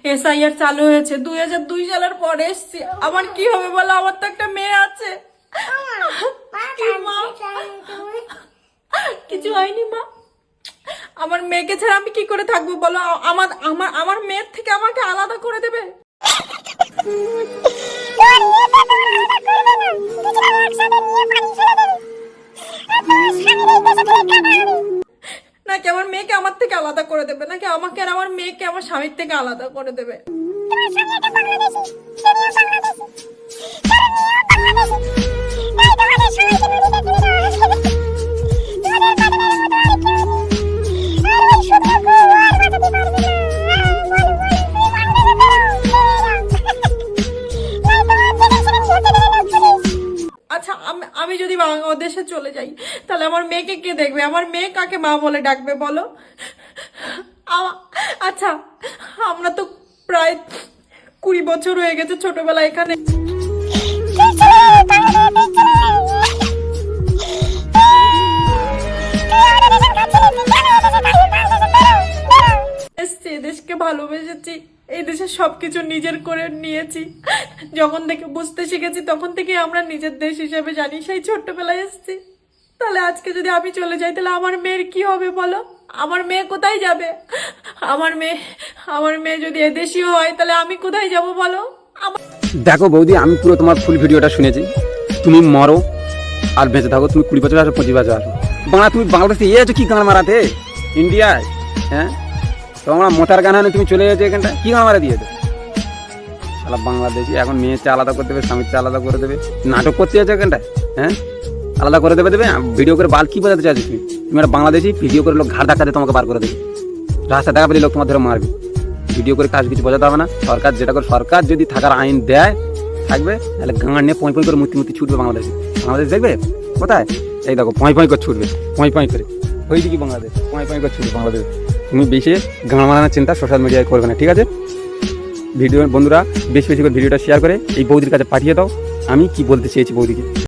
SIR চালু হয়েছে 2002 সালের পরে এসছি, আমার কি হবে বলো? আমার তো একটা মেয়ে আছে। কিছু হয়নি মা, আমার মেয়েকে ছাড়া আমি কি করে থাকবো বলো? আমার আমার আমার মেয়ের থেকে আমাকে আলাদা করে দেবে? নাকি আমার মেয়েকে আমার থেকে আলাদা করে দেবে, নাকি আমাকে আর আমার মেয়েকে আমার স্বামীর থেকে আলাদা করে দেবে? আচ্ছা, আমি যদি বাংলাদেশে চলে যাই তাহলে আমার মেয়েকে কে দেখবে? আমার মেয়ে কাকে মা বলে ডাকবে বলো? আচ্ছা, আমরা তো প্রায় 20 বছর হয়ে গেছে ছোটবেলায় এখানে এসছি, দেশকে ভালোবেসেছি, এই দেশের সবকিছু নিজের করে নিয়েছি। যখন থেকে বুঝতে শিখেছি তখন থেকে আমরা নিজের দেশ হিসেবে জানি, সেই ছোট্টবেলায় এসছি। তাহলে আজকে যদি আমি চলে যাই তাহলে আমার মেয়ের কি হবে বলো? আমার মেয়ে কোথায় যাবে? আমার মেয়ে যদি এদেশীয় হয় তাহলে আমি কোথায় যাব বলো? দেখো বৌদি, আমি পুরো তোমার ফুল ভিডিওটা শুনেছি। তুমি মরো আর বেঁচে থাকো, তুমি 20 বছর আসো, 25 বছর আসো, তুমি বাংলাদেশে এসেছো কি গান মারাতে? ইন্ডিয়ায়, হ্যাঁ? তো আমরা মোতার গান হানে তুমি চলে গেছো এখানটা, কি গান মারা দিয়েছো? সালা বাংলাদেশি এখন মেয়ের আলাদা করে দেবে, স্বামীর আলাদা করে দেবে, নাটক করতে যাচ্ছো এখানটা, হ্যাঁ? আলাদা করে দেবে ভিডিও করে বাল কি বোঝাতে চাইছো তুমি? তুমি একটা বাংলাদেশি, ভিডিও করে লোক ঘাড় ধাক্কা দিয়ে তোমাকে বার করে দেবে, রাস্তা দেখা পেলে লোক তোমার ধরে মারবে। ভিডিও করে কাজ কিছু বোঝাতে হবে না। সরকার যেটা করে, সরকার যদি থাকার আইন দেয় থাকবে, তাহলে গান নিয়ে পঁয় পঁয় করে মূর্তি ছুটবে বাংলাদেশে। বাংলাদেশ দেখবে কোথায়? এই দেখো পঁয় পঁয় করে ছুটবে, পঁয় পঁয় করে। ওই দিকে বাংলাদেশ পঁয় পঁয় করে ছুটবে বাংলাদেশ। তুমি বেশি গান মারানোর চিন্তা সোশ্যাল মিডিয়ায় করবে না, ঠিক আছে? ভিডিও বন্ধুরা বেশি বেশি করে ভিডিওটা শেয়ার করে এই বৌদির কাছে পাঠিয়ে দাও। আমি কি বলতে চেয়েছি বৌদিকে।